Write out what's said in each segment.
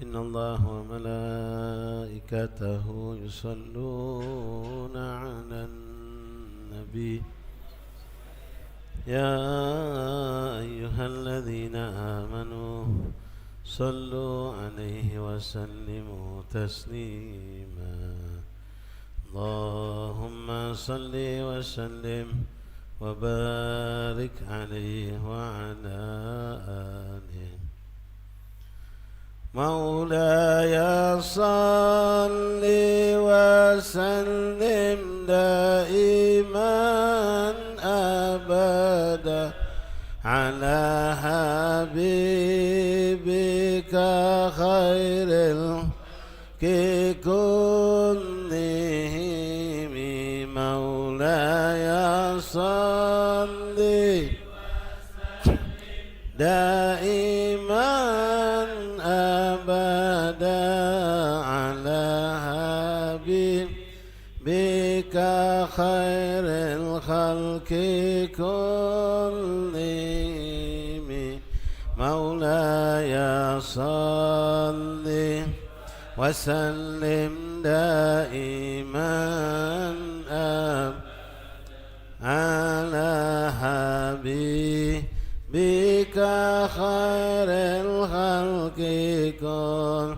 إن الله وملائكته يصلون على النبي يا أيها الذين آمنوا صلوا عليه وسلموا تسليما اللهم صل وسلم وبارك عليه وعلى آله مولاي صل وسلم دائما أبدا على حبيبك خير الخلق كلهم مولاي صل دائما أبدا على حبيبك خير الخلق كلهم مولاي صل وسلم دائما على حبيبك خير الخلق كلهم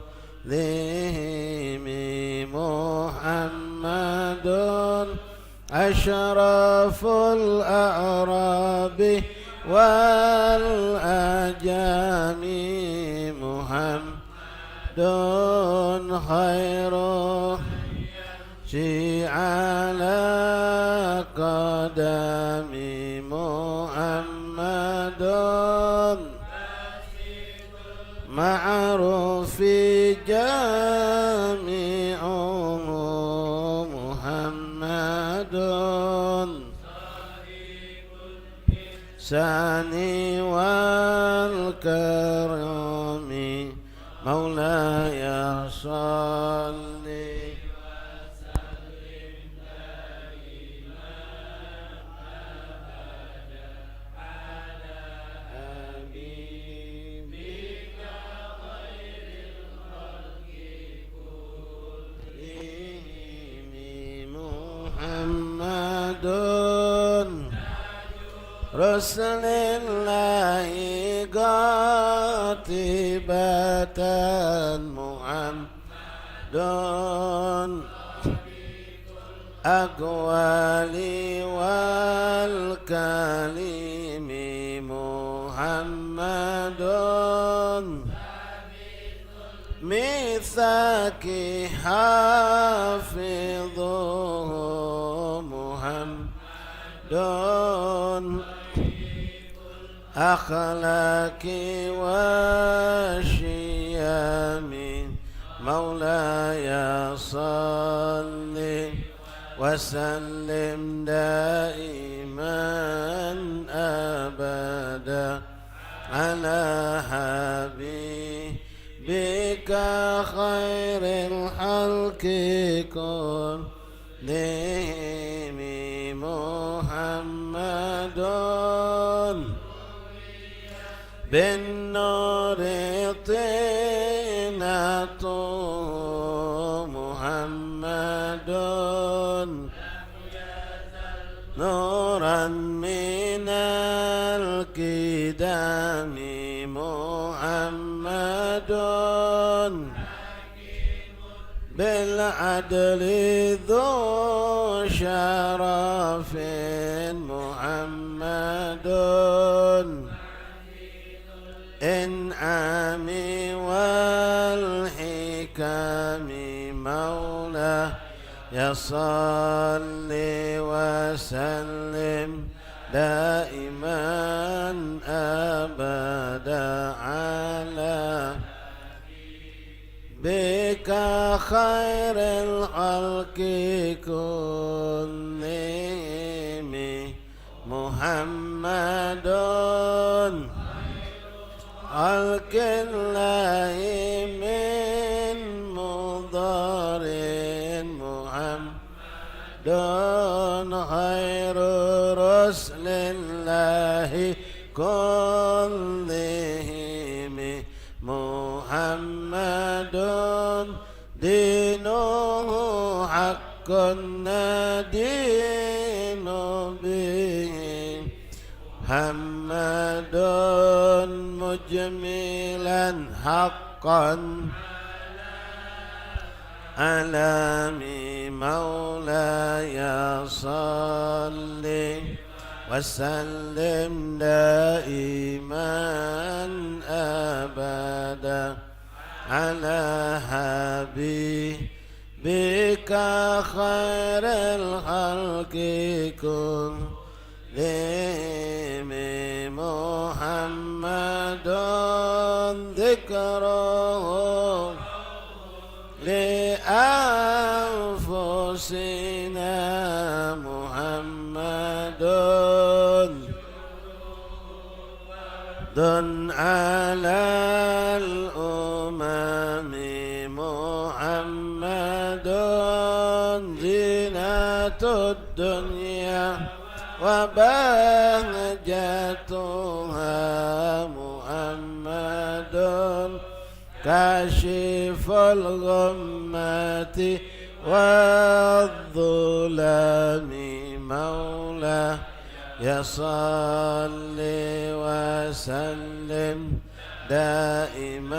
محمد أشرف الأعراب والأجام محمد خير شيء على قدم محمد معروف جامع محمد ساني والكرم مولاي صل رسل الله قاطبة محمد أقوالي والكلم محمد ميثاق حافظه محمد أخلاقي وشيامي مولاي صل وسلم دائما أبدا على حبيبك خير الخلق كلهم محمد بالنور طينة محمد نورا من الكدام محمد بالعدل ذو شرف محمد إنعام والحكم مولاه يصل وسلم دائما أبدا على بك خير الخلق كلهم محمد خلق الله من مضار محمد خير رسل الله كلهم محمد دينه حق ندين به محمد مجملا حقا على مولاي صل وسلم دائما أبدا على حبيبك خير الخلق كلهم محمد ذكره لأنفسنا محمد دن على الأمم محمد زينة الدنيا وبهجتها محمد كاشف الغمة والظلام مولاه يصل وسلم دائما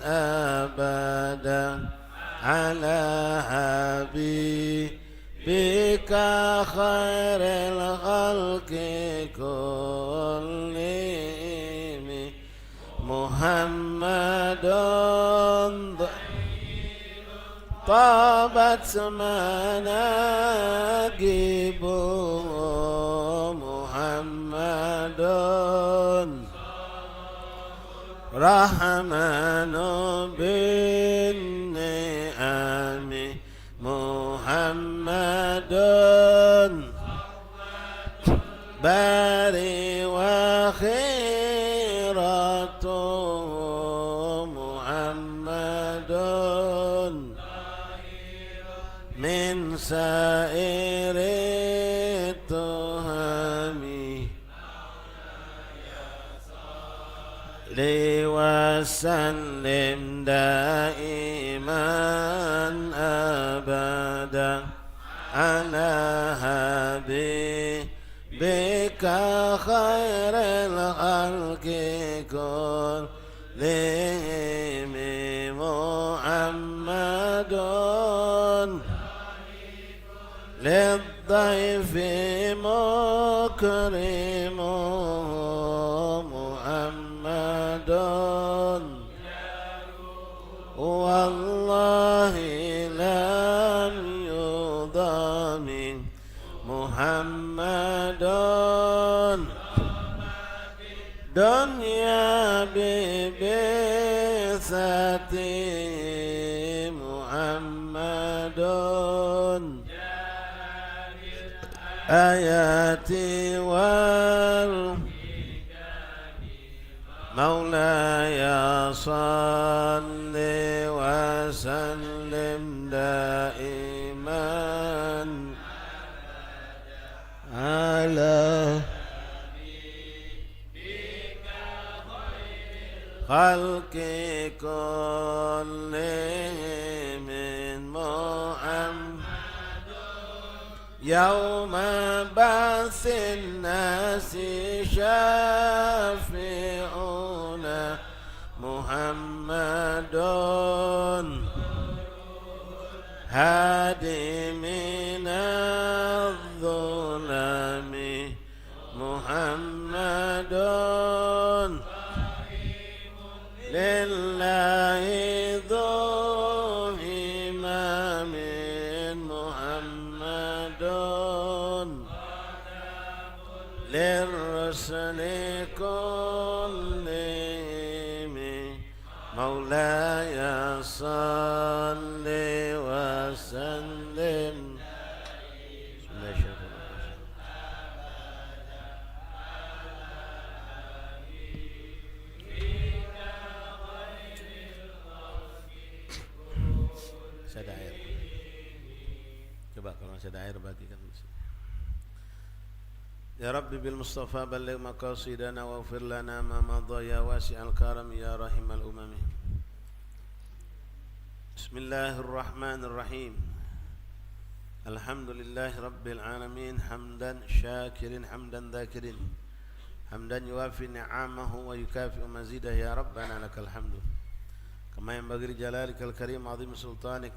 أبدا على حبيبك خير الخلق كلهم محمد طابت مناقبه محمد رحمن بالنعم محمد باري وخيرته محمد من سائر التهم لي وسلم دائما أبدا على حبيبك خير الخلق كلهم محمد للضيف مكرم محمد والله لم يضامن محمد دنيا ببعثته محمد آياتي مولاي صل وسلم دائما على خلق كلهم محمد يوم بعث الناس شافعنا محمد هادي من الظلم محمد لله ذو إمام محمد للرسل كلهم مولاي صل وسلم Saya ada air. Coba kalau masih ada air bagikan. يا رب بالمصطفى بلغ مقاصدنا واغفر لنا ما مضى يا واسع الكرم يا رحم الأمم. بسم الله الرحمن الرحيم. الحمد لله رب العالمين حمدا شاكرين حمدا ذاكرين حمدا يوافي نعمه ويكافئ مزيده يا ربنا لك الحمد كما ينبغي لجلالك الكريم عظيم سلطانك.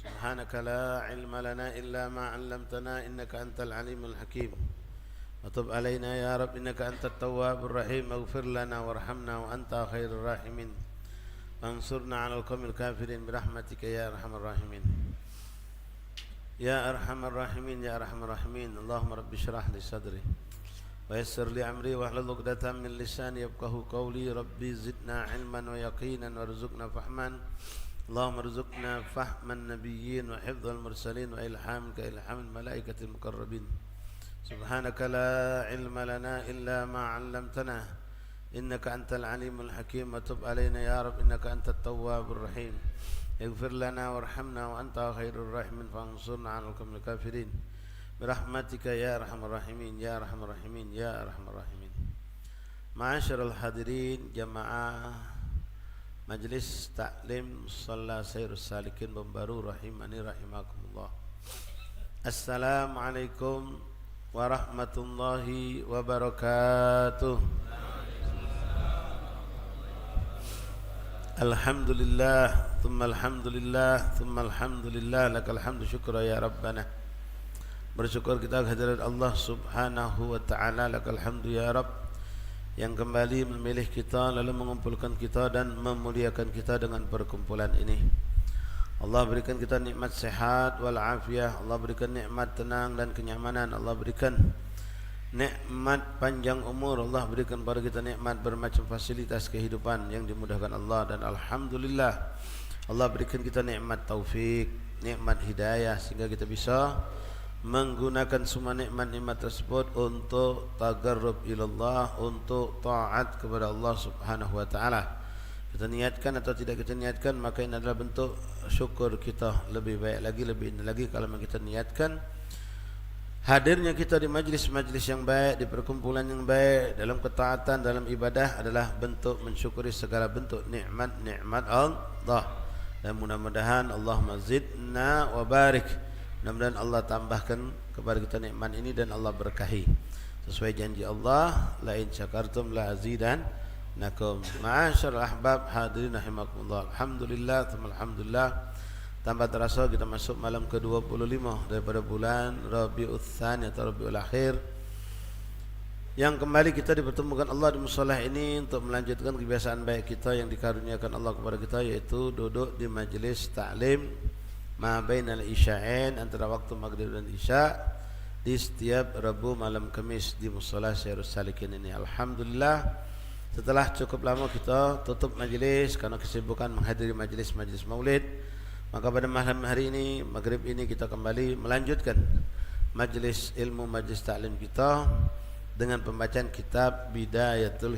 سبحانك لا علم لنا إلا ما علمتنا إنك أنت العليم الحكيم. وتب علينا يا رب إنك أنت التواب الرحيم. اغفر لنا وارحمنا وأنت خير الراحمين. وانصرنا على القوم الكافرين برحمتك يا أرحم الراحمين. يا أرحم الراحمين يا أرحم الراحمين. اللهم رب اشرح لي صدري ويسر لي أمري واحلل عقدة من لساني يفقهوا قولي. ربي زدنا علما ويقينا وارزقنا فهما. اللهم ارزقنا فهم النبيين وحفظ المرسلين وإلهامك إلهام الملائكة المقربين. سبحانك لا علم لنا إلا ما علمتنا إنك أنت العليم الحكيم. وتب علينا يا رب إنك أنت التواب الرحيم. اغفر لنا وارحمنا وأنت خير الراحمين. فانصرنا على القوم الكافرين برحمتك يا أرحم الراحمين يا أرحم الراحمين يا أرحم الراحمين. Ma'asyiral hadirin jamaah Majlis Taklim Musalla Sairus Salikin Bambaru rahimani rahimakumullah. Assalamualaikum warahmatullahi wabarakatuh. Alhamdulillah thumma alhamdulillah thumma alhamdulillah lakal hamdu syukra ya rabbana. Bersyukur kita kehadirat Allah subhanahu wa ta'ala. Lakal hamdu ya Rabb yang kembali memilih kita lalu mengumpulkan kita dan memuliakan kita dengan perkumpulan ini. Allah berikan kita nikmat sehat wal afiyah. Allah berikan nikmat tenang dan kenyamanan. Allah berikan nikmat panjang umur. Allah berikan kepada kita nikmat bermacam fasilitas kehidupan yang dimudahkan Allah. Dan alhamdulillah Allah berikan kita nikmat taufik, nikmat hidayah sehingga kita bisa menggunakan semua nikmat-nikmat tersebut untuk tagarrub ilallah, untuk taat kepada Allah subhanahu wa ta'ala. Kita niatkan atau tidak kita niatkan, maka ini adalah bentuk syukur kita. Lebih baik lagi, lebih indah lagi kalau kita niatkan hadirnya kita di majlis-majlis yang baik, di perkumpulan yang baik, dalam ketaatan, dalam ibadah adalah bentuk mensyukuri segala bentuk nikmat-nikmat Allah. Dan mudah-mudahan Allahumma zidna wa barik. Mudah-mudahan Allah tambahkan kepada kita nikmat ini dan Allah berkahi sesuai janji Allah, la in syakartum la azidannakum. Ma'asyiral ahbab hadirin rahimakumullah. Alhamdulillah thumma alhamdulillah. Tanpa terasa kita masuk malam ke-25 daripada bulan Rabiul Tsani atau Rabiul Akhir, yang kembali kita dipertemukan Allah di musholah ini untuk melanjutkan kebiasaan baik kita yang dikaruniakan Allah kepada kita, yaitu duduk di majlis taklim ma bainal isya'ain, antara waktu maghrib dan isya, di setiap Rabu malam Kamis di musholah Sairus Salikin ini. Alhamdulillah setelah cukup lama kita tutup majlis karena kesibukan menghadiri majlis-majlis maulid, maka pada malam hari ini, maghrib ini, kita kembali melanjutkan majlis ilmu, majlis taklim kita dengan pembacaan kitab Bidayatul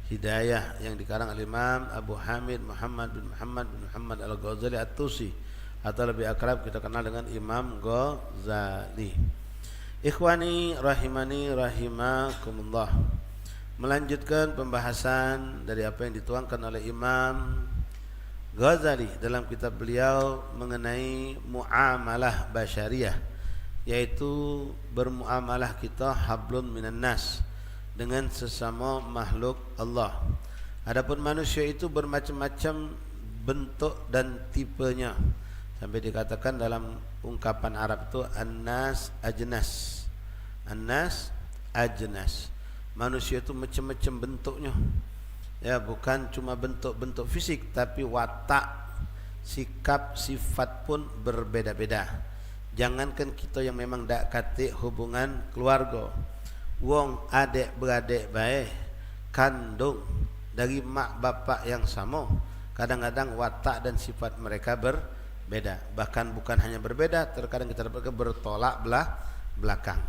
Hidayah yang dikarang oleh Imam Abu Hamid Muhammad bin Muhammad Al-Ghazali At-Tusi, atau lebih akrab kita kenal dengan Imam Ghazali. Ikhwani rahimani rahimakumullah. Melanjutkan pembahasan dari apa yang dituangkan oleh Imam Ghazali dalam kitab beliau mengenai muamalah basyariyah, yaitu bermuamalah kita hablun minan nas, dengan sesama makhluk Allah. Adapun manusia itu bermacam-macam bentuk dan tipenya, sampai dikatakan dalam ungkapan Arab itu an-nas ajnas. An-nas ajnas. Manusia itu macam-macam bentuknya. Ya, bukan cuma bentuk-bentuk fisik, tapi watak, sikap, sifat pun berbeda-beda. Jangankan kita yang memang dak katik hubungan keluarga, wong adik beradik baik kandung dari mak bapak yang sama, kadang-kadang watak dan sifat mereka berbeda. Bahkan bukan hanya berbeda, terkadang kita dapatkan bertolak belakang.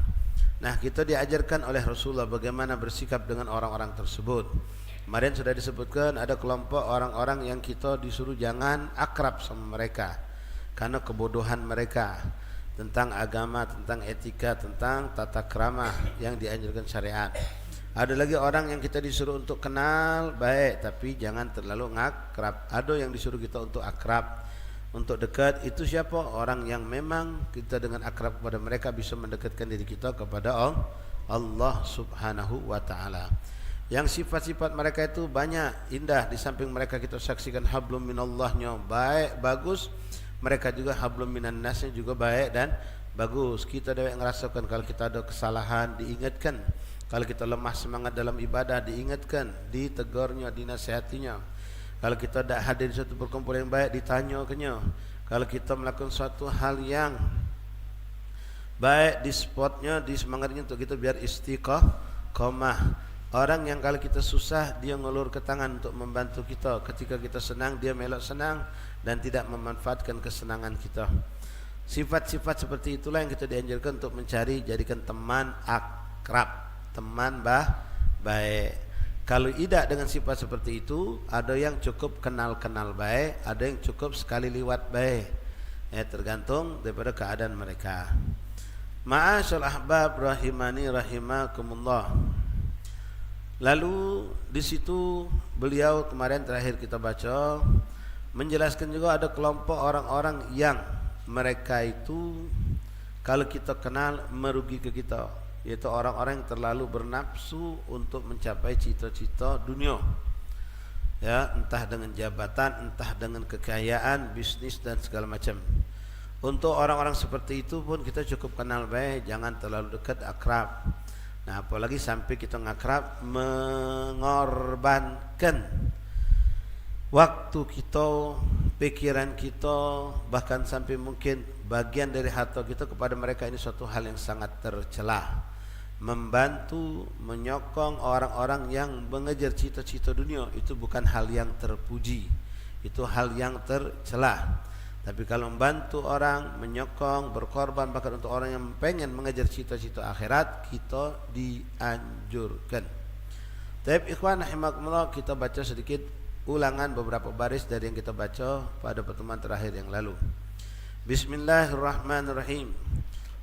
Nah, kita diajarkan oleh Rasulullah bagaimana bersikap dengan orang-orang tersebut. Kemarin sudah disebutkan ada kelompok orang-orang yang kita disuruh jangan akrab sama mereka karena kebodohan mereka. tentang agama, tentang etika, tentang tata krama yang dianjurkan syariat. Ada lagi orang yang kita disuruh untuk kenal baik, tapi jangan terlalu ngakrab. Ada yang disuruh kita untuk akrab, untuk dekat. Itu siapa? Orang yang memang kita dengan akrab kepada mereka bisa mendekatkan diri kita kepada Allah Subhanahu wa ta'ala. Yang sifat-sifat mereka itu banyak, indah. Di samping mereka kita saksikan hablum minallahnya baik, bagus. Mereka juga hablum minan nasnya juga baik dan bagus. Kita dewek ngerasakan kalau kita ada kesalahan diingatkan. Kalau kita lemah semangat dalam ibadah diingatkan, ditegurnya, dinasihatinya. Kalau kita tidak hadir di suatu perkumpulan yang baik ditanyakannya. Kalau kita melakukan suatu hal yang baik di spotnya, di semangatnya untuk kita biar istiqomah. Orang yang kalau kita susah dia ngulur ke tangan untuk membantu kita. Ketika kita senang dia melok senang dan tidak memanfaatkan kesenangan kita. Sifat-sifat seperti itulah yang kita dianjurkan untuk mencari, jadikan teman akrab, teman baik. Kalau tidak dengan sifat seperti itu, ada yang cukup kenal-kenal baik, ada yang cukup sekali liwat baik. Tergantung daripada keadaan mereka. Ma'asyal ahbab rahimani rahimakumullah. Lalu di situ beliau kemarin terakhir kita baca menjelaskan juga ada kelompok orang-orang yang mereka itu kalau kita kenal merugi ke kita, yaitu orang-orang yang terlalu bernafsu untuk mencapai cita-cita dunia. Ya, entah dengan jabatan, entah dengan kekayaan, bisnis dan segala macam. Untuk orang-orang seperti itu pun kita cukup kenal baik, jangan terlalu dekat, akrab. Nah, apalagi sampai kita ngakrab mengorbankan waktu kita, pikiran kita, bahkan sampai mungkin bagian dari harta kita kepada mereka. Ini suatu hal yang sangat tercela. Membantu, menyokong orang-orang yang mengejar cita-cita dunia itu bukan hal yang terpuji, itu hal yang tercela. Tapi kalau membantu orang, menyokong, berkorban bahkan untuk orang yang pengen mengejar cita-cita akhirat, kita dianjurkan. Tapi ikhwan rahimakumullah, kita baca sedikit ulangan beberapa baris dari yang kita baca pada pertemuan terakhir yang lalu. Bismillahirrahmanirrahim.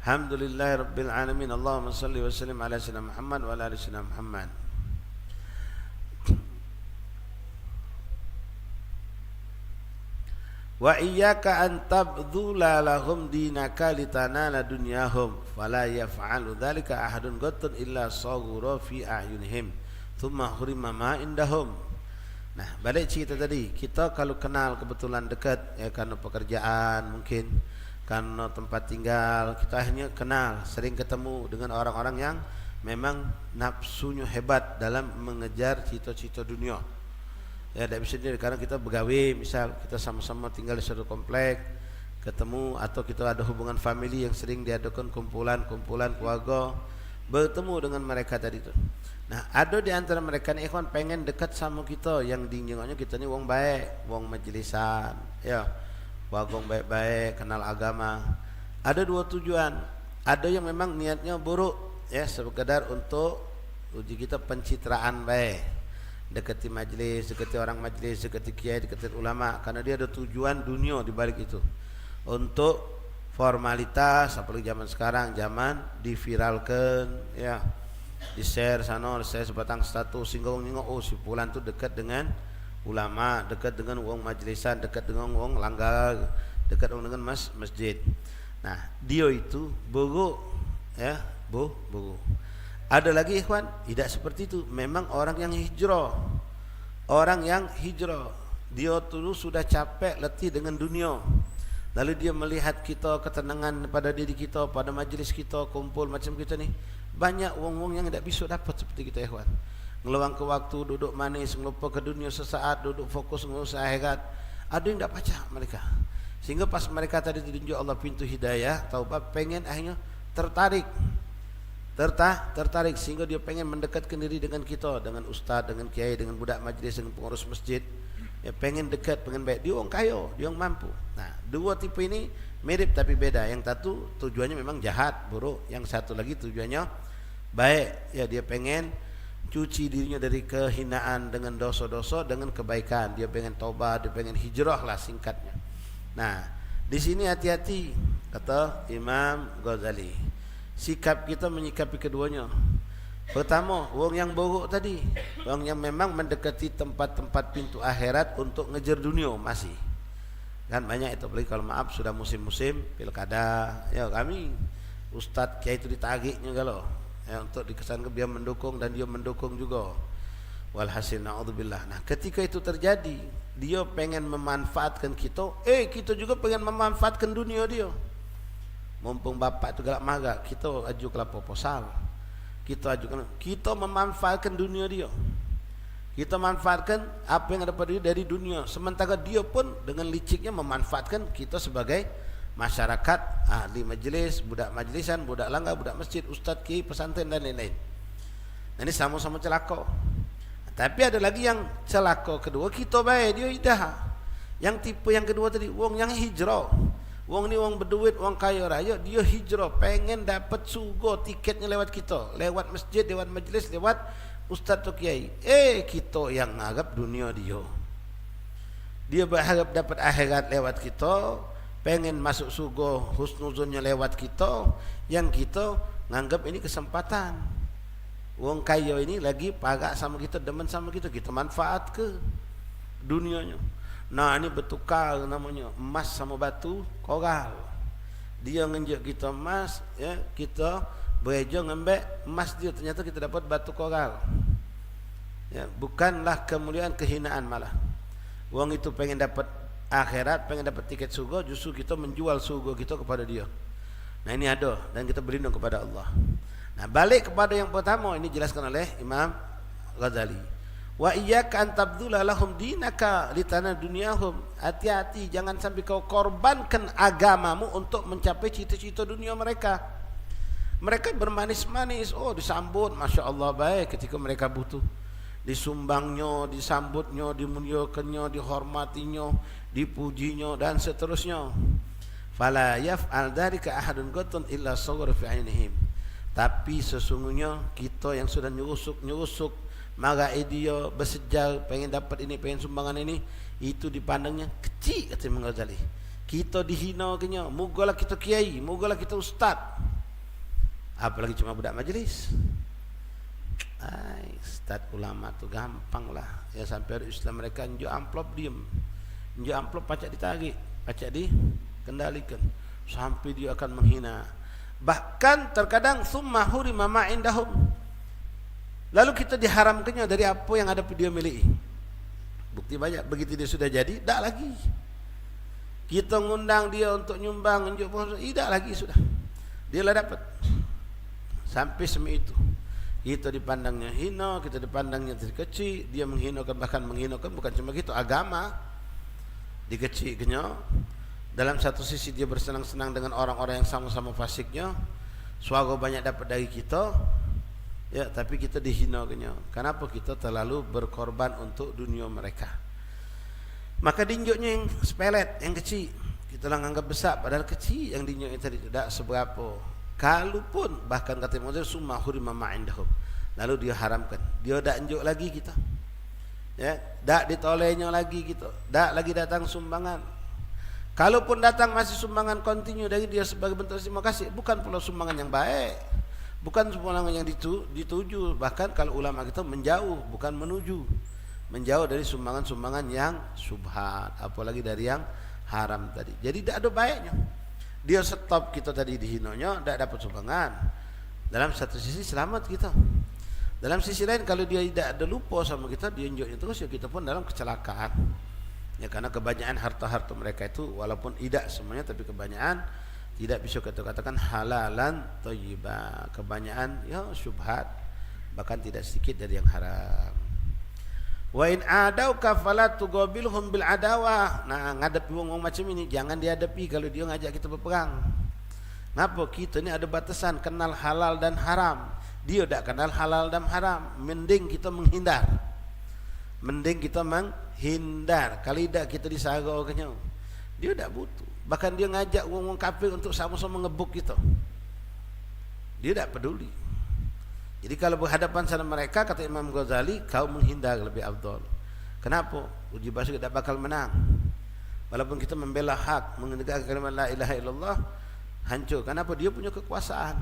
Alhamdulillahirabbil alamin. Allahumma shalli wa sallim ala sayyidina Muhammad wa ala ali sayyidina Muhammad. Wa iyyaka an tabdhula lahum dinaka litanala dunyahum fala yaf'alu dzalika ahadun qattun illa saghura fi a'yunihim thumma hurima ma indahum. Nah, balik cerita tadi, kita kalau kenal kebetulan dekat ya karena pekerjaan, mungkin karena tempat tinggal, kita akhirnya kenal, sering ketemu dengan orang-orang yang memang nafsunya hebat dalam mengejar cita-cita dunia. Ya, tidak bisa sendiri karena kita begawe, misal kita sama-sama tinggal di suatu komplek, ketemu atau kita ada hubungan family yang sering diadakan kumpulan-kumpulan keluarga, bertemu dengan mereka tadi itu. Nah, ada di antara mereka ni ikhwan pengen dekat sama kita, yang dinjengoknya kita ni wong baik, wong majlisan, ya, wong baik-baik, kenal agama. Ada dua tujuan. Ada yang memang niatnya buruk, ya, sekedar untuk uji kita pencitraan baik. Dekati majlis, dekati orang majlis, dekati kiai, dekati ulama, karena dia ada tujuan dunia di balik itu. Untuk formalitas, apalagi zaman sekarang, zaman diviralkan, ya, di-share sana, saya sebatang status sehingga orang tengok, oh si fulan tu dekat dengan ulama, dekat dengan wong majlisan, dekat dengan wong langgar, dekat dengan masjid. Nah, dia itu buruk, ya, buruk. Ada lagi ikhwan, tidak seperti itu. Memang orang yang hijrah. Orang yang hijrah, dia dulu sudah capek, letih dengan dunia. Lalu dia melihat kita ketenangan pada diri kita, pada majlis kita, kumpul macam kita ni. Banyak wong-wong yang tidak bisa dapat seperti kita ikhwan. Ngeluang ke waktu, duduk manis, ngelupa ke dunia sesaat, duduk fokus ngurus akhirat. Ada yang tidak baca mereka. Sehingga pas mereka tadi ditunjuk Allah pintu hidayah, taubat, pengen akhirnya tertarik sehingga dia pengen mendekatkan diri dengan kita, dengan ustaz, dengan kiai, dengan budak majlis, dengan pengurus masjid. Ya, pengen dekat, pengen baik. Dia orang kaya, dia orang mampu. Nah, dua tipe ini mirip tapi beda. Yang satu tujuannya memang jahat, buruk. Yang satu lagi tujuannya baik. Ya, dia pengen cuci dirinya dari kehinaan dengan dosa-dosa dengan kebaikan. Dia pengen taubat, dia pengen hijrah lah singkatnya. Nah, Di sini hati-hati, kata Imam Ghazali. Sikap kita menyikapi keduanya. Pertama, wong yang buruk tadi, wong yang memang mendekati tempat-tempat pintu akhirat untuk ngejar dunia masih. Kan banyak itu, apalagi kalau maaf sudah musim-musim pilkada. Ya kami Ustadz Kiai itu ditagihnya kalau ya, untuk dikesankan dia mendukung dan dia mendukung juga. Walhasil na'udzubillah. Nah ketika itu terjadi, dia pengen memanfaatkan kita, kita juga pengen memanfaatkan dunia dia. Mumpung bapak itu galak maga, kita ajukan proposal, kita memanfaatkan dunia dia, kita manfaatkan apa yang ada pada dia dari dunia, sementara dia pun dengan liciknya memanfaatkan kita sebagai masyarakat, ahli majlis, budak majlisan, budak langgar, budak masjid, ustaz, kiai, pesantren dan lain-lain. Nah, ini sama-sama celaka. Tapi ada lagi yang celaka kedua, kita baik, dia idah. Yang tipe yang kedua tadi, wong yang hijrah. Wong ni wong berduit, wong kaya raya, dia hijrah, pengen dapat surga, tiketnya lewat kita, lewat masjid, lewat majlis, lewat ustaz atau kiai. Kita yang nganggap dunia dia. Dia berharap dapat akhirat lewat kita, pengen masuk surga, husnuzonnya lewat kita, yang kita nganggap ini kesempatan. Wong kaya ini lagi pagak sama kita, demen sama kita manfaat ke dunianya. Nah ini bertukar namanya, emas sama batu koral. Dia ngenjuk kita emas, ya, kita bereja ngambil emas dia, ternyata kita dapat batu koral. Ya, bukanlah kemuliaan, kehinaan malah. Wong itu pengen dapat akhirat, pengen dapat tiket surga, justru kita menjual surga kita kepada dia. Nah ini ada, dan kita berlindung kepada Allah. Nah balik kepada yang pertama, ini dijelaskan oleh Imam Ghazali. Wa iyyaka an tabdula lahum dinaka litana dunyahum. Hati-hati, jangan sampai kau korbankan agamamu untuk mencapai cita-cita dunia mereka. Mereka bermanis-manis, disambut, masya Allah baik ketika mereka butuh. Disumbangnya, disambutnya, dimuliakannya, dihormatinya, dipujinya dan seterusnya. Fala yaf'al dzalika ahadun qatun illa sawara fi 'ainihim. Tapi sesungguhnya kita yang sudah nyusuk marai dia, bersejar, pengen dapat ini, pengen sumbangan ini, itu dipandangnya kecil, kata Imam Ghazali. Kita dihina kenya, mugalah kita kiai, mugalah kita ustaz, apalagi cuma budak majlis. Ustaz ulama tu gampang lah, ya sampai hari Islam mereka njuk amplop diem, njuk amplop pacak ditarik, pacak dikendalikan, sampai dia akan menghina. Bahkan terkadang summa hurima ma indahum, lalu kita diharamkannya dari apa yang ada dia miliki. Bukti banyak, begitu dia sudah jadi, tak lagi. Kita ngundang dia untuk nyumbang, tidak lagi sudah. Dia lah dapat. Sampai semi itu. Kita dipandangnya hina, kita dipandangnya kecil, dia menghinakan, bahkan menghinakan bukan cuma gitu, agama dikecilkannya. Dalam satu sisi dia bersenang-senang dengan orang-orang yang sama-sama fasiknya, swarga banyak dapat dari kita, ya, tapi kita dihinakannya. Kenapa? Kita terlalu berkorban untuk dunia mereka. Maka dinjuknya yang sepelet, yang kecil, kita lah anggap besar, padahal kecil yang dinjuknya tadi tidak seberapa. Kalaupun bahkan kata Imam Ghazali summa hurima ma indahum, lalu dia haramkan, dia tak injuk lagi kita, ya, tak ditolehnya lagi kita, tak lagi datang sumbangan. Kalaupun datang masih sumbangan kontinu dari dia sebagai bentuk terima kasih, bukan pula sumbangan yang baik, bukan sumbangan yang dituju. Bahkan kalau ulama kita menjauh, bukan menuju, menjauh dari sumbangan-sumbangan yang subhat, apalagi dari yang haram tadi. Jadi tidak ada baiknya. Dia stop kita tadi dihinonya, tidak dapat sumbangan. Dalam satu sisi selamat kita. Dalam sisi lain kalau dia tidak ada lupa sama kita, dia injuknya terus, ya kita pun dalam kecelakaan. Ya, karena kebanyakan harta-harta mereka itu walaupun tidak semuanya, tapi kebanyakan tidak bisa kita katakan halalan thayyibah. Kebanyakan ya syubhat, bahkan tidak sedikit dari yang haram. Wa in adauka fala tuqabilhum bil adawah. Nah, ngadepi wong macam ini jangan dihadapi kalau dia ngajak kita berperang. Ngapa? Kita ni ada batasan, kenal halal dan haram. Dia tak kenal halal dan haram, mending kita menghindar. Mending kita menghindar. Kalau tidak kita disaraukannya, dia tak butuh. Bahkan dia ngajak orang kafir untuk sama-sama ngebuk kita, dia tak peduli. Jadi kalau berhadapan sama mereka, kata Imam Ghazali, kau menghindar lebih afdal. Kenapa? Uji basuh tak bakal menang. Walaupun kita membela hak, menegakkan kalimat la ilaha illallah, hancur. Kenapa? Dia punya kekuasaan.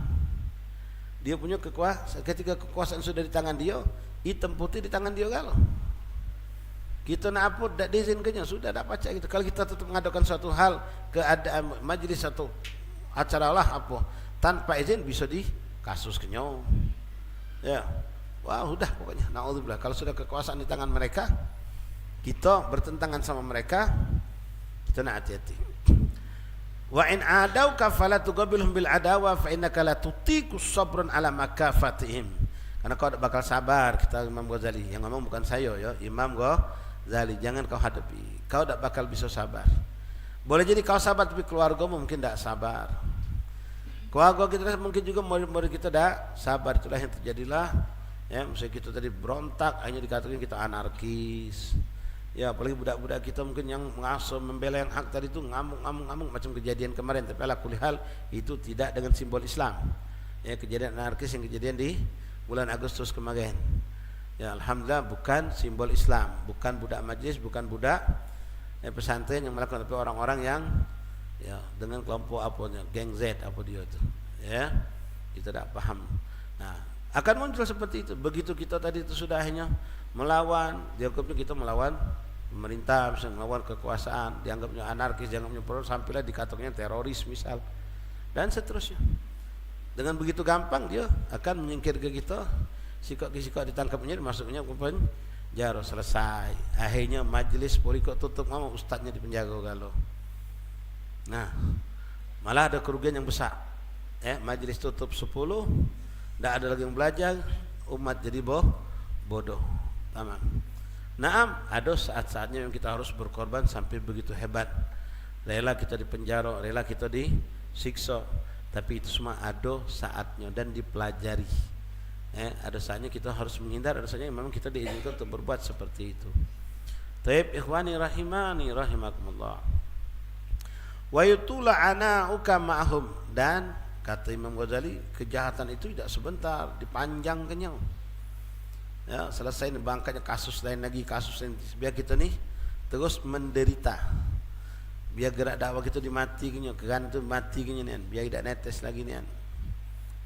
Dia punya kekuasaan. Ketika kekuasaan sudah di tangan dia, hitam putih di tangan dia kalau. Kita nak apa, tak diizinkannya, sudah tak baca kita. Kalau kita tetap mengadakan suatu hal, keadaan majlis satu acara lah apa, tanpa izin bisa dikasus kenyong. Ya. Wah, sudah pokoknya. Naudzubillah. Kalau sudah kekuasaan di tangan mereka, kita bertentangan sama mereka, kita nak hati-hati. Wa in adauka fala tuqabilhum bil adawa fa innaka la tutiqu sabran ala makafatihim. Karena kau tak bakal sabar, kata Imam Ghazali. Yang ngomong bukan saya ya, Imam Ghazali. Jangan kau hadapi. Kau tak bakal bisa sabar. Boleh jadi kau sabar tapi keluarga mungkin tak sabar. Keluarga kita mungkin juga murid-murid kita tak sabar. Itulah yang terjadilah. Ya, misalnya kita tadi berontak, hanya dikatakan kita anarkis. Ya, apalagi budak-budak kita mungkin yang mengasuh membela yang hak tadi itu ngamuk macam kejadian kemarin. Tapi ala kulli hal itu tidak dengan simbol Islam. Ya, kejadian anarkis yang kejadian di bulan Agustus kemarin. Ya, alhamdulillah bukan simbol Islam, bukan budak majlis, bukan budak pesantren yang melakukan, tapi orang-orang yang ya dengan kelompok apanya, geng Z apa dia itu. Ya, kita tak paham. Nah, akan muncul seperti itu. Begitu kita tadi itu sudah hanya melawan, dianggapnya kita melawan pemerintah, misalnya melawan kekuasaan, dianggapnya anarkis, dianggapnya teroris, sampailah dikatakannya teroris misal, dan seterusnya. Dengan begitu gampang dia akan menyingkir ke kita, sikap-sikap ditangkapnya, masuknya ke penjara, selesai. Akhirnya majlis polikot tutup, ngomong ustaznya di penjara galau. Nah, malah ada kerugian yang besar. Majlis tutup 10, tidak ada lagi yang belajar, umat jadi bodoh. Tamam. Naam, ada saat-saatnya yang kita harus berkorban sampai begitu hebat. Rela kita dipenjara, rela kita disiksa. Tapi itu semua ada saatnya dan dipelajari. Ada saatnya kita harus menghindar, ada saatnya memang kita diizinkan untuk berbuat seperti itu. Taib ikhwani rahimani rahimakumullah. Wa yutula ana'uka ma'hum, dan kata Imam Ghazali, kejahatan itu tidak sebentar, dipanjangkannya. Ya, selesai bangkanya kasus lain lagi, kasus lain, biar kita nih terus menderita. Biar gerak dakwah kita dimatikannya, keran itu matikannya nih, biar tidak netes lagi nih.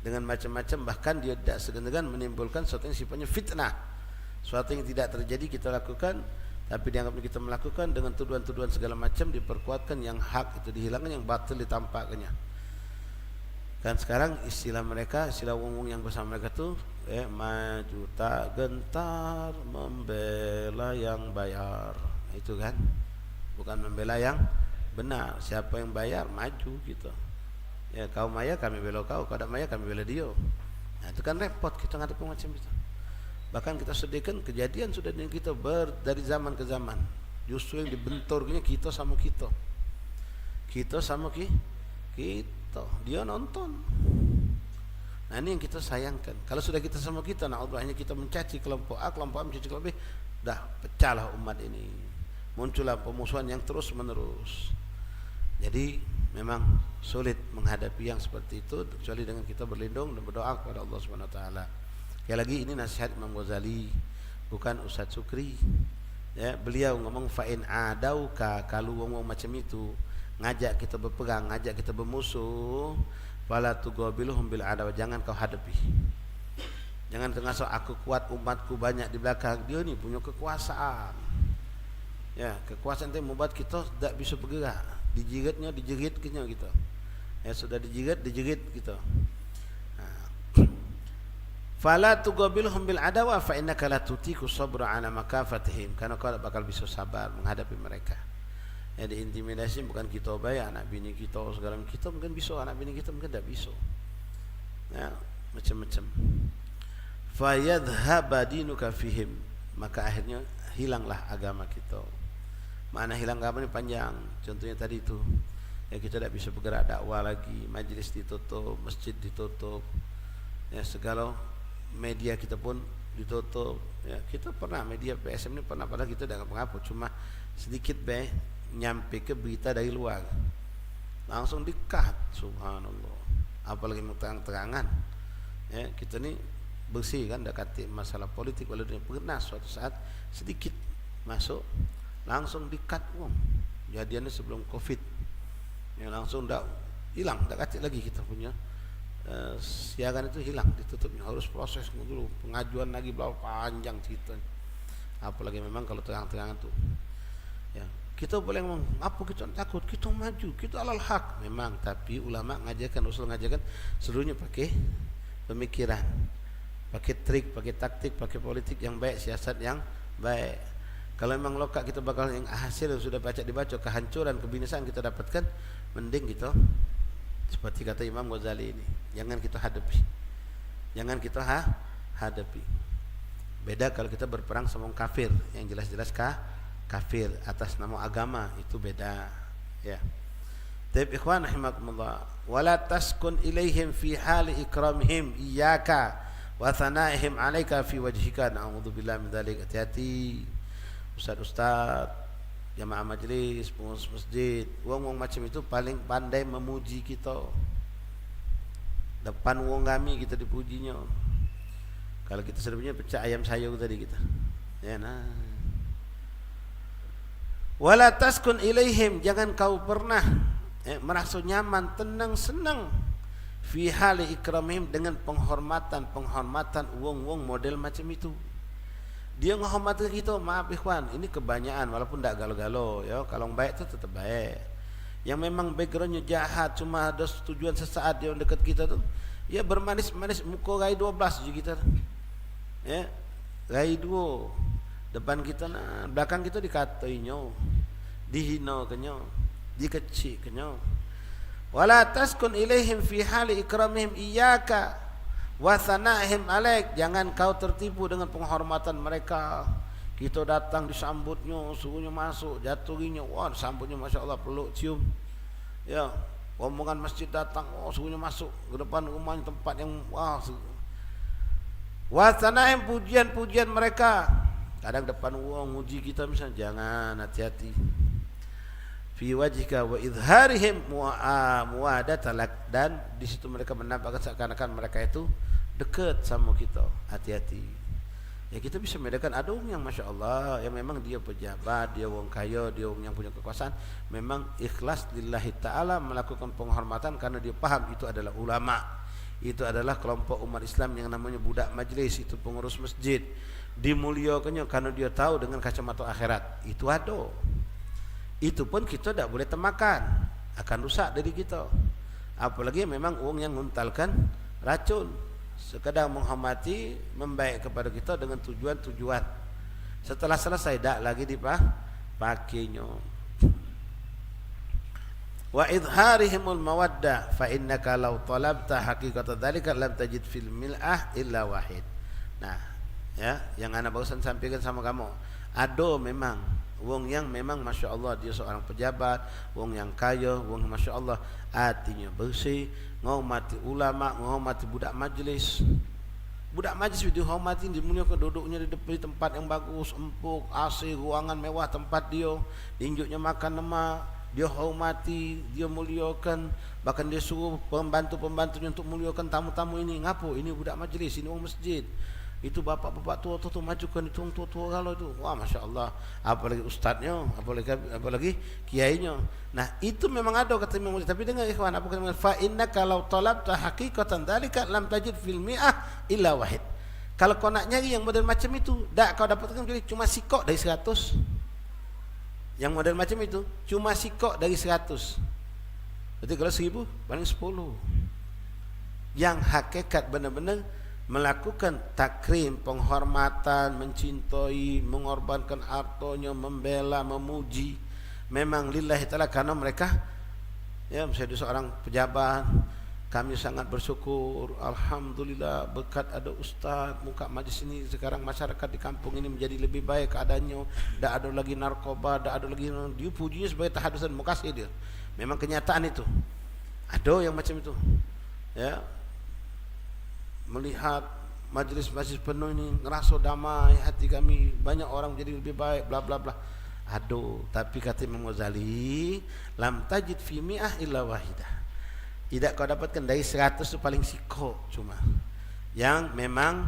Dengan macam-macam, bahkan dia tidak segan-segan menimbulkan sesuatu yang sifatnya fitnah. Sesuatu yang tidak terjadi kita lakukan, tapi dianggapnya kita melakukan dengan tuduhan-tuduhan segala macam, diperkuatkan yang hak itu dihilangkan, yang batil ditampakkannya. Kan sekarang istilah mereka, istilah wong-wong yang bersama mereka tuh, maju tak gentar membela yang bayar. Itu kan, bukan membela yang benar. Siapa yang bayar maju gitu. Ya, kau maya kami bela kau, kau tak maya kami bela dia. Nah, itu kan repot kita ngadepi macam itu. Bahkan kita sedihkan kejadian sudah dengan kita dari zaman ke zaman. Justru yang dibenturnya kita sama kita. Kita sama kita. Dia nonton. Nah, ini yang kita sayangkan. Kalau sudah kita sama kita, hanya kita mencaci kelompok A, kelompok A mencaci kelompok B, dah pecahlah umat ini. Muncullah pemusuhan yang terus menerus. Jadi memang sulit menghadapi yang seperti itu kecuali dengan kita berlindung dan berdoa kepada Allah Subhanahu wa taala. Sekali lagi ini nasihat Imam Ghazali, bukan Ustaz Sukri. Ya, beliau ngomong fa'in adauka, kalau ngomong macam itu ngajak kita berperang, ngajak kita bermusuh, fala tuqabiluhum bil adawa, jangan kau hadapi. Jangan terasa aku kuat, umatku banyak di belakang. Dia ni punya kekuasaan. Ya, kekuasaan itu membuat kita tidak bisa bergerak. Dijeritnya gitu. Ya, sudah dijerit gitu. Fala tuqabiluhum bil adawa fa innaka la tutiku sabra ala makafatihim, karena kau tak bakal bisa sabar menghadapi mereka. Ya, diintimidasi bukan kita bayar anak bini kita segala macam, kita mungkin bisa, anak bini kita mungkin tak bisa. Ya, macam-macam. Fa yadhhaba dinuka fihim, maka akhirnya hilanglah agama kita. Mana hilang agama ini panjang. Contohnya tadi itu, ya, kita tidak bisa bergerak dakwah lagi, majlis ditutup, masjid ditutup, ya, segala media kita pun ditutup. Ya, kita pernah media PSM ini pernah, padahal kita tidak mengapa, cuma sedikit nyampe ke berita dari luar, langsung di-cut. Subhanallah. Apalagi terang-terangan. Ya, kita ni bersih kan, dah kata masalah politik, walaupun pernah suatu saat sedikit masuk, langsung di-cut Kejadiannya sebelum Covid. Yang langsung dah hilang, dah kacik lagi kita punya siaran itu hilang, ditutupnya. Harus proses dulu, pengajuan lagi berapa panjang cerita. Apalagi memang kalau terang-terangan tuh. Ya, kita boleh ngomong, apa kita takut, kita maju, kita alal hak. Memang, tapi ulama ngajarkan, usul ngajarkan seluruhnya pakai pemikiran, pakai trik, pakai taktik, pakai politik yang baik, siasat yang baik. Kalau memang lokak kita bakal yang hasil yang sudah dibaca, kehancuran, kebinasaan kita dapatkan, mending kita seperti kata Imam Ghazali ini, jangan kita hadapi. Jangan kita hadapi. Beda kalau kita berperang sama orang kafir, yang jelas-jelas kafir atas nama agama, itu beda. Ya. Tapi ikhwan rahimakumullah, wala taskun ilaihim fi hali ikramihim iyyaka wa thanaihim 'alaika fi wajhika. Na'udzubillah min dzalik. Hati-hati ustaz-ustaz, jamaah majlis, pengurus masjid, wong-wong macam itu paling pandai memuji kita. Depan wong kami kita dipujinya. Kalau kita sebenarnya pecah ayam sayur tadi kita. Ya nah. Wala taskun ilaihim, jangan kau pernah merasa nyaman, tenang, senang fi hali ikramihim, dengan penghormatan wong-wong model macam itu. Dia menghormati kita, maaf ikhwan, ini kebanyakan walaupun tak galo-galo ya. Kalau baik itu tetap baik. Yang memang backgroundnya jahat, cuma ada tujuan sesaat dia dekat kita tuh, ya bermanis-manis muka gai 12 je kita. Ya, gai 2 depan kita nah, belakang kita dikatainya, dihina kenyo, dikecil kenyo. Wala taskun ilaihim fi hali ikramihim iyyaka wa thana'ihim 'alaik, jangan kau tertipu dengan penghormatan mereka. Kita datang disambutnya, suruhnya masuk, jatuhinya, wah sambutnya masya-Allah, peluk, cium. Ya, omongan masjid datang, oh suruhnya masuk ke depan rumahnya, tempat yang wah. Wa thana'ihim, pujian-pujian mereka. Kadang depan uang muji kita misalnya, jangan, hati-hati. Fi wajhika wa idharihim muwadatalak, dan di situ mereka menampakkan seakan-akan mereka itu dekat sama kita. Hati-hati. Ya kita bisa membedakan, ada orang yang masya Allah, yang memang dia pejabat, dia orang kaya, dia orang yang punya kekuasaan, memang ikhlas lillahi ta'ala melakukan penghormatan karena dia paham itu adalah ulama, itu adalah kelompok umat Islam yang namanya budak majlis, itu pengurus masjid, dimuliakannya karena dia tahu dengan kacamata akhirat. Itu ada. Itu pun kita tidak boleh temakan, akan rusak dari kita. Apalagi memang orang yang menguntalkan racun, sekadar menghormati, membaik kepada kita dengan tujuan-tujuan. Setelah selesai tak lagi dipakainya. Wa idharihimul mawaddah fa innaka law talabta haqiqata dzalika lam tajid fil mil'ah illa wahid. Nah, ya, yang anak barusan sampaikan sama kamu, ada memang wong yang memang masya Allah dia seorang pejabat, wong yang kaya, wong masya Allah hatinya bersih, menghormati ulama, menghormati budak majlis. Budak majlis dihormati, dimuliakan, duduknya di depan tempat yang bagus, empuk, AC, ruangan mewah tempat dia, diinjuknya makan lemak, dia hormati, dia muliakan, bahkan dia suruh pembantu-pembantunya untuk muliakan tamu-tamu ini. Ngapo? Ini budak majlis, ini orang masjid. Itu bapak-bapak tua-tua majukan, itu orang tua-tua kalau itu. Wah, masya Allah. Apalagi ustadznya, apalagi kiainya. Nah, itu memang ada kata Imam Ghazali. Tapi dengar ikhwan, apa kata fa innaka law talabta haqiqatan dzalika lam tajid fil mi'ah illa wahid. Kalau kau nak nyari yang model macam itu, dak kau dapatkan jadi cuma sikok dari 100. Yang model macam itu cuma sikok dari 100. Berarti kalau 1000 paling 10. Yang hakikat benar-benar melakukan takrim, penghormatan, mencintai, mengorbankan hartanya, membela, memuji, memang lillahi ta'ala, karena mereka ya misalnya seorang pejabat, kami sangat bersyukur, alhamdulillah berkat ada ustaz muka majlis ini, sekarang masyarakat di kampung ini menjadi lebih baik keadaannya, tak ada lagi narkoba, tak ada lagi, dia pujinya sebagai tahadusan, makasih dia. Memang kenyataan itu. Ada yang macam itu. Ya, melihat majlis-majlis penuh ini, ngerasa damai hati kami, banyak orang jadi lebih baik, bla bla bla. Aduh, tapi kata Imam Ghazali, lam tajid fi mi'ah illa wahidah. Tidak kau dapatkan dari 100 itu paling sikok cuma yang memang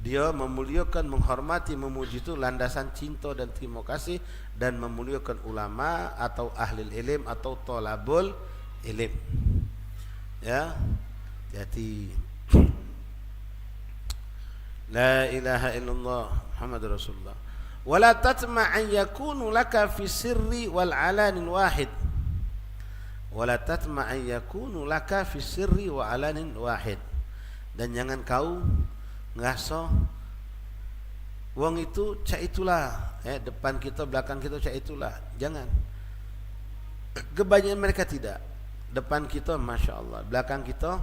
Dia memuliakan, menghormati, memuji itu landasan cinta dan terima kasih, dan memuliakan ulama atau ahli ilm atau thalabul ilm. Ya. Jadi la ilaha illallah Muhammadur Rasulullah. Wala tatma' an yakunu laka fi sirri wal alanin wahid. Wala tatma' an yakunu laka fi sirri wa alanin wahid. Dan jangan kau ngaso wong itu cak itulah, depan kita belakang kita cak itulah. Jangan. Kebanyakan mereka tidak. Depan kita masya Allah, belakang kita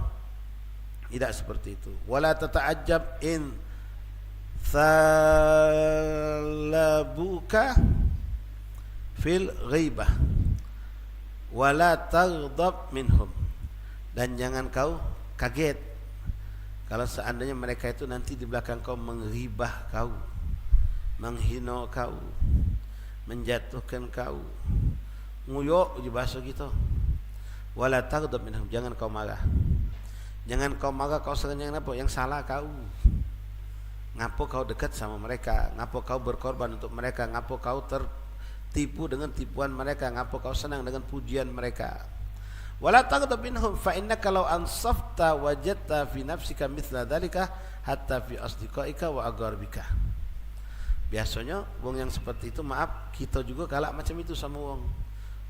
tidak seperti itu. Wala tata'ajjab in thalabuka fil ghaibah wala taghdab minhum. Dan jangan kau kaget kalau seandainya mereka itu nanti di belakang kau menghibah kau, menghina kau, menjatuhkan kau, nguyok di bahasa kita. Wala taghdab minhum, jangan kau marah. Jangan kau marah, kau sering apa? Yang salah kau. Ngapo kau dekat sama mereka? Ngapo kau berkorban untuk mereka? Ngapo kau tertipu dengan tipuan mereka? Ngapo kau senang dengan pujian mereka? Wala taghdab minhum fa innaka law ansafta wajadta fi nafsika mithla dzalika hatta fi asdiqaika wa aqrabika. Biasanya wong yang seperti itu, maaf, kita juga galak macam itu sama wong.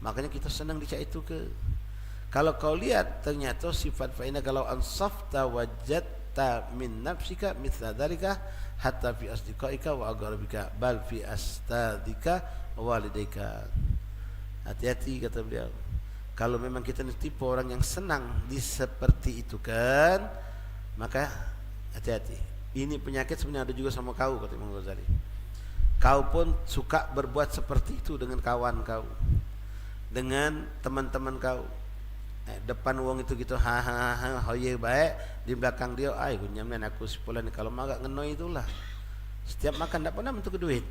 Makanya kita senang dicak itu ke. Kalau kau lihat ternyata sifat fa innaka law ansafta wajadta min nafsika mithla dzalika hatta fi asdiqaika wa aqrabika bal fi astadika wa walidayka. Hati-hati kata beliau. Kalau memang kita tipe orang yang senang di seperti itu kan, maka hati-hati. Ini penyakit sebenarnya ada juga sama kau, kata Imam Ghazali. Kau pun suka berbuat seperti itu dengan kawan kau, dengan teman-teman kau. Depan wong itu gitu ha hoye baik, di belakang dia ai gunyamnya aku sepulan kalau magak ngenoi itulah. Setiap makan enggak pernah bentuk duit.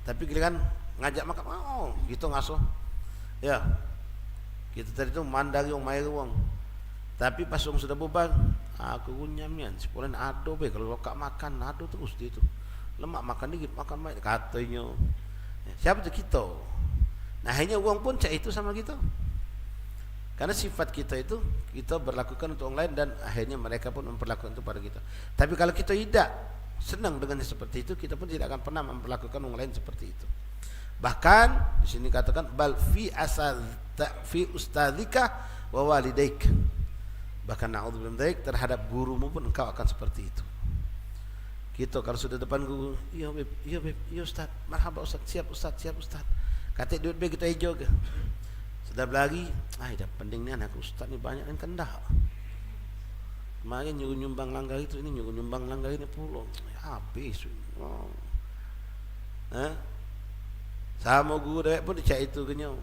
Tapi giliran ngajak makan, oh, gitu ngasuh. Ya. Kita tadi tu mandari wong mai wong. Tapi pas wong sudah bubar, aku gunyamnya sepulan ado be kalau lokak makan ado terus dia tu. Lemak makan dikit, makan banyak katanya. Siapa tu kita? Nah, akhirnya wong pun cak itu sama kita. Karena sifat kita itu kita berlakukan untuk orang lain dan akhirnya mereka pun memperlakukan itu pada kita. Tapi kalau kita tidak senang dengan seperti itu, kita pun tidak akan pernah memperlakukan orang lain seperti itu. Bahkan di sini katakan bal fi ustadzika wa walidaik. Bahkan na'udzubillah min dzalik, terhadap gurumu pun engkau akan seperti itu. Kita kalau sudah depan guru, iya beb, iya ustaz, marhaba ustaz, siap ustaz. Kata duit be kita hijau ke. Sudah berlari, dah penting ni anak ustaz ni banyak yang kendah. Kemarin nyumbang langgar itu, ini nyumbang langgar ini pulau. Habis. Oh. Sama guru dewek pun dicak itu kenyau.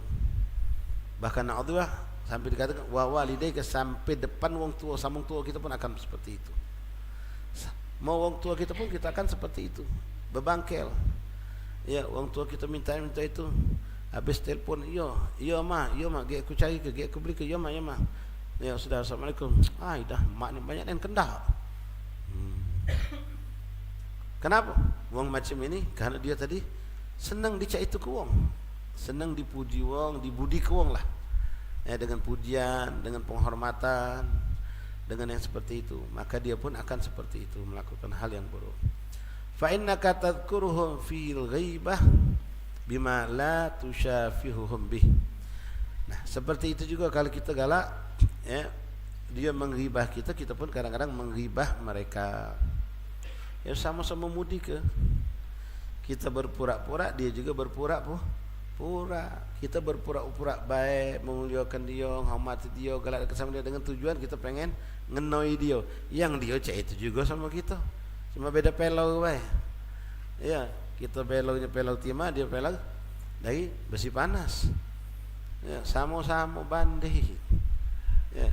Bahkan na'udzubillah sampai dikatakan wa walidayka, sampai depan wong tua, sambung tua kita pun akan seperti itu. Mau wong tua kita pun kita akan seperti itu. Bebangkel. Ya, wong tua kita minta itu. Habis telepon, iya ma, ge aku cari ke, ge aku beli ke, iya ma. Ya sudah, assalamualaikum. Dah mak ni banyak yang kendah. Kenapa? Wong macam ini karena dia tadi senang dicak itu ke wong, senang dipuji wong, dibudi ke wong lah, dengan pujian, dengan penghormatan, dengan yang seperti itu, maka dia pun akan seperti itu melakukan hal yang buruk. Fa innaka tadhkuruhum fil ghaibah bima la tusyafihuhum bih. Nah, seperti itu juga kalau kita galak, dia menghibah kita, kita pun kadang-kadang menghibah mereka. Ya sama-sama mudi ke. Kita berpura-pura, dia juga berpura-pura. Kita berpura-pura baik, memuliakan dia, menghormati dia, galak dekat sama dia dengan tujuan kita pengen ngenoi dia. Yang dia cak itu juga sama kita. Cuma beda pelau baik. Ya, kita pelaunya pelau timah, dia pelau dari besi panas. Ya, sama-sama banding. Ya,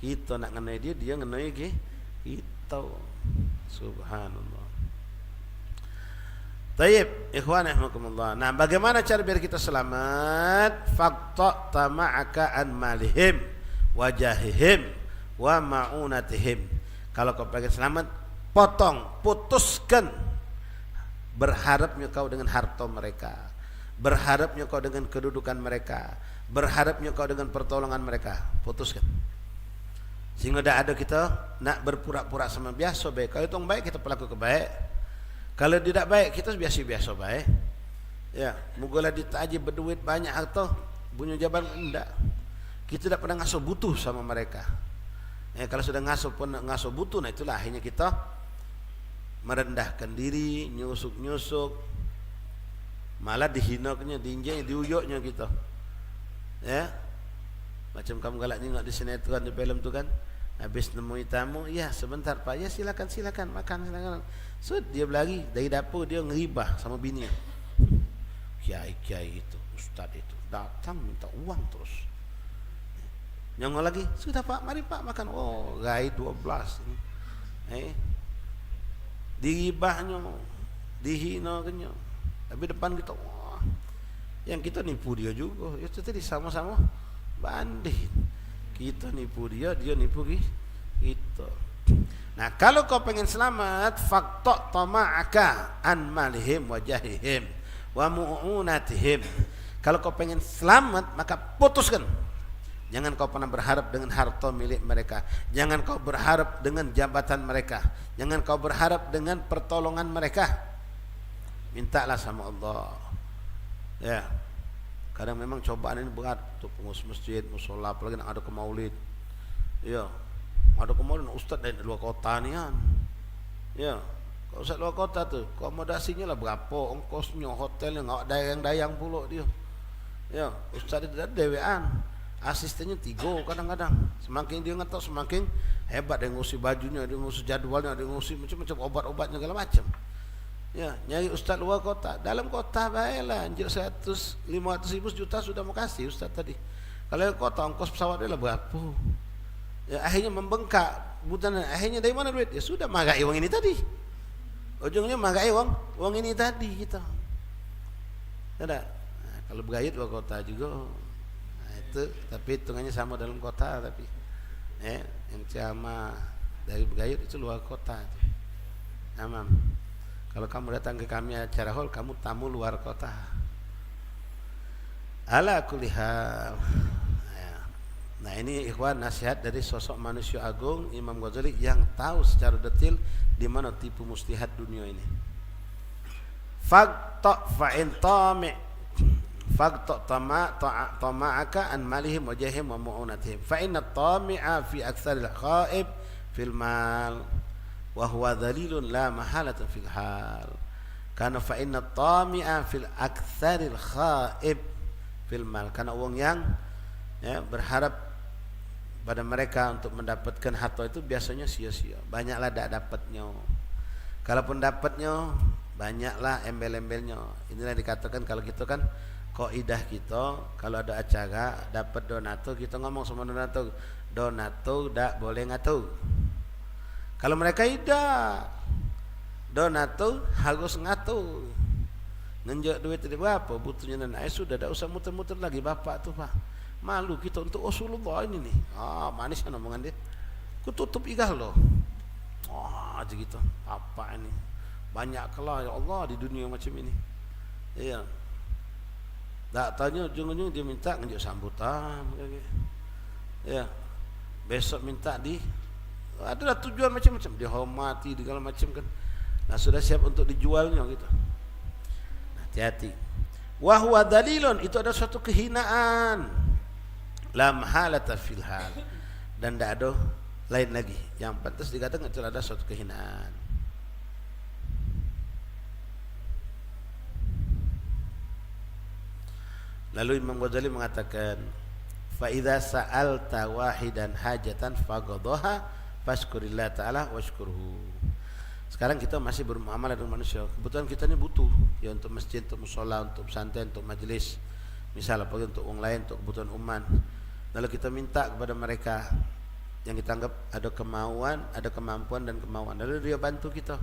kita nak ngenoi dia, dia ngenoi kita. Subhanallah. Taib, ikhwan rahimakumullah. Nah, bagaimana cara biar kita selamat? Faqta tama'aka an malihim wajahihim wa ma'unatihim. Kalau kau pengen selamat, potong, putuskan berharapnya kau dengan harta mereka, berharapnya kau dengan kedudukan mereka, berharapnya kau dengan pertolongan mereka. Putuskan. Sehingga tidak ada kita nak berpura-pura sama biasa baik. Kalau itu baik kita pelaku kebaik. Kalau tidak baik kita biasa-biasa baik. Ya, mugalah ditaji berduit banyak atau bunyi jabal enggak. Kita tidak pernah ngasuh butuh sama mereka. Kalau sudah ngasuh butuh, nah itulah akhirnya kita merendahkan diri, nyusuk-nyusuk, malah dihinaknya, diinjeknya, diuyuknya kita. Ya, macam kamu galak nengok di sinetron di film tu kan, habis nemui tamu, ya sebentar Pak, ya silakan makan silakan. So dia berlari dari dapur, dia ngeribah sama bini. Kiai itu, ustaz itu datang minta uang terus. Nyongol lagi, sudah Pak, mari Pak makan. Oh, gai 12 ini. Diribahnya, dihinakannya. Tapi depan kita, wah, yang kita nipu dia juga. Itu tadi sama-sama bandit. Kita nipu dia, dia nipu kita. Nah, kalau kau pengen selamat, faqta tama'aka an malihim wa jahihim wa mu'unatihim. Kalau kau pengen selamat, maka putuskan. Jangan kau pernah berharap dengan harta milik mereka. Jangan kau berharap dengan jabatan mereka. Jangan kau berharap dengan pertolongan mereka. Mintalah sama Allah. Ya. Kadang memang cobaan ini berat untuk pengurus masjid, musola, apalagi nak ada ke maulid. Ya. Ada ke maulid ustaz dari luar kota ni kan. Ya. Kalau ustaz luar kota tu, akomodasinya lah berapa, ongkosnya, hotelnya, enggak dayang-dayang pula dia. Ya, ustaz dia dewean. Asistennya 3 kadang-kadang. Semakin dia ngetok semakin hebat. Dia ngusi bajunya, dia ngusi jadwalnya, dia ngusi macam-macam obat-obatnya segala macam. Ya, nyari ustaz luar kota. Dalam kota baiklah, anjir 500 ribu juta sudah mau kasih ustaz tadi. Kalau kota ongkos pesawat dia lah berapa? Ya, akhirnya membengkak. Bukan akhirnya dari mana duit? Ya sudah magai uang ini tadi. Ujungnya magai uang ini tadi kita. Tidak. Nah, kalau bergayut luar kota juga. Itu, tapi hitungannya sama dalam kota, tapi yang sama dari Begayut itu luar kota. Amam. Kalau kamu datang ke kami acara hall, kamu tamu luar kota. Ala kulli hal. Nah, ini ikhwan nasihat dari sosok manusia agung Imam Ghazali yang tahu secara detail di mana tipu muslihat dunia ini. Faqta fa'in tami' faqta tama'aka an malihim wa jahim wa mu'unatihim fa inna tami'a fi aktsaril khaib fil mal wa huwa dhalilun la mahalatan fil hal. Karena fa inna tami'a fil aktsaril khaib fil mal, karena orang yang berharap pada mereka untuk mendapatkan harta itu biasanya sia-sia. Banyaklah tak dapatnya. Kalaupun dapatnya, banyaklah embel-embelnya. Inilah dikatakan kalau kita kan kaidah kita, kalau ada acara dapat donatur, kita ngomong sama donatur tak boleh ngatur. Kalau mereka tidak, donatur harus ngatur. Ngenjak duit itu berapa, butuhnya nenek sudah, tak usah muter-muter lagi bapak tu Pak. Malu kita untuk Rasulullah ini nih. Manis kan omongan dia. Ku tutup igah loh. Aja gitu. Apa ini? Banyak kelah ya Allah di dunia macam ini. Iya. Tak tanya ujung-ujung dia minta ngejuk sambutan. Ya. Besok minta adalah tujuan macam-macam, dihormati segala macam kan. Nah, sudah siap untuk dijualnya gitu. Hati-hati. Wa huwa dalilun, itu ada suatu kehinaan. La mahalata fil hal, dan tidak ada lain lagi yang pantas dikatakan itu ada suatu kehinaan. Lalu Imam Ghazali mengatakan, fa idza sa'alta wahidan hajatan faghadhaha fashkurillah ta'ala washkurhu. Sekarang kita masih bermuamalah dengan manusia. Kebetulan kita ini butuh ya, untuk masjid, untuk mushola, untuk pesantren, untuk majelis, misal apalagi untuk orang lain, untuk kebutuhan umat. Lalu kita minta kepada mereka yang kita anggap ada kemauan, ada kemampuan dan kemauan, lalu dia bantu kita.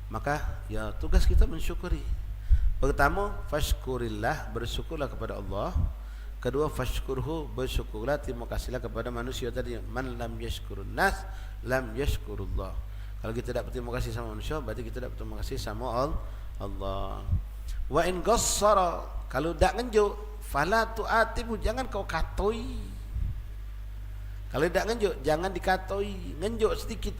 Maka ya tugas kita mensyukuri. Pertama, fashkurillah, bersyukurlah kepada Allah. Kedua, fashkurhu, bersyukurlah, terima kasihlah kepada manusia tadi. Man lam yashkurun nas lam yashkurullah. Kalau kita tidak berterima kasih sama manusia, berarti kita tidak berterima kasih sama Allah. Wa in qassara, kalau tidak ngenjuk, fala tu'atibu, jangan kau katoi. Kalau tidak ngenjuk, jangan dikatoi. Ngenjuk sedikit,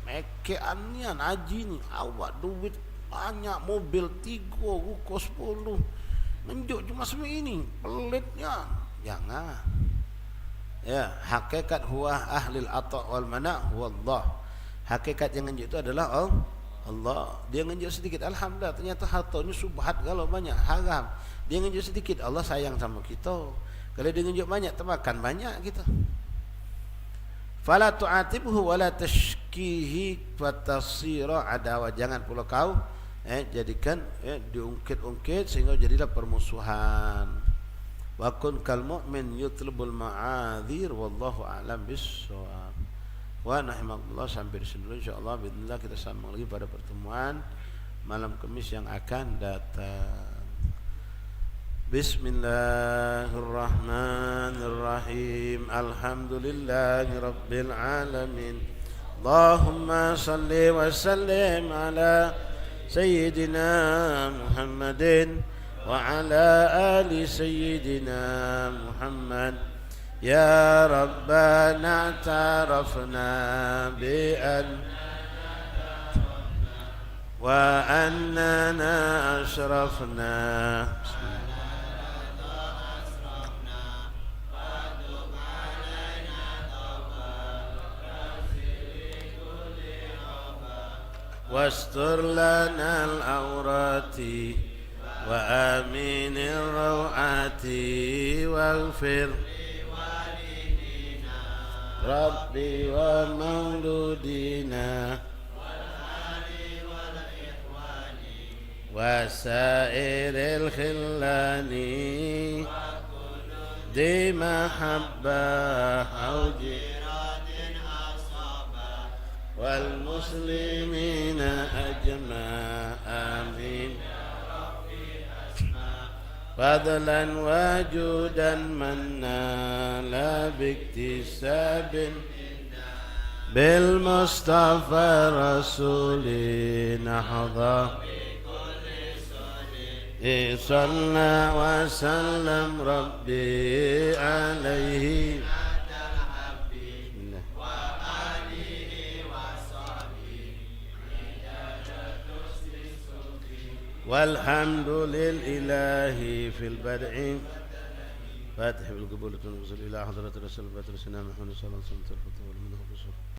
mekeannya haji ni, awak duit banyak, mobil 3, ruko 10. Ngenjuk cuma semini, pelitnya. Jangan. Ya, hakikat huwa ahlil ata' wal mana' huwa Allah. Hakikat yang ngenjuk itu adalah Allah. Dia ngenjuk sedikit, alhamdulillah, ternyata hartanya subhat kalau banyak, haram. Dia ngenjuk sedikit, Allah sayang sama kita. Kalau dia ngenjuk banyak, termakan banyak kita. Fala tu'atibhu wala tashkihi fatasira adawa, jangan pula kau jadikan diungkit-ungkit sehingga jadilah permusuhan. Wa kun kal mu'min yutlubul ma'adzir wallahu a'lam bis-shawab. Wa nahimakumullah, sampai di sini dulu insyaallah. Bismillah, kita sambung lagi pada pertemuan malam Kamis yang akan datang. Bismillahirrahmanirrahim. Alhamdulillahi rabbil alamin. Allahumma salli wa sallim ala sayyidina Muhammadin wa ala ali sayyidina Muhammad. Ya Rabbana ta'arafna bi'an wa annana ashrafna. واستر لنا العورات وآمن الروعات واغفر ربي ومولودنا وسائر الخلان ذي محبة أو والمسلمين أجمع آمين. فضلا وجودا منا لا باكتساب بالمصطفى رسول نحظى صلى وسلم ربي عليه والحمد لله في البدع فاتح بالقبول والنزول إلى حضرة رسول الله محمد صلى الله عليه وسلم.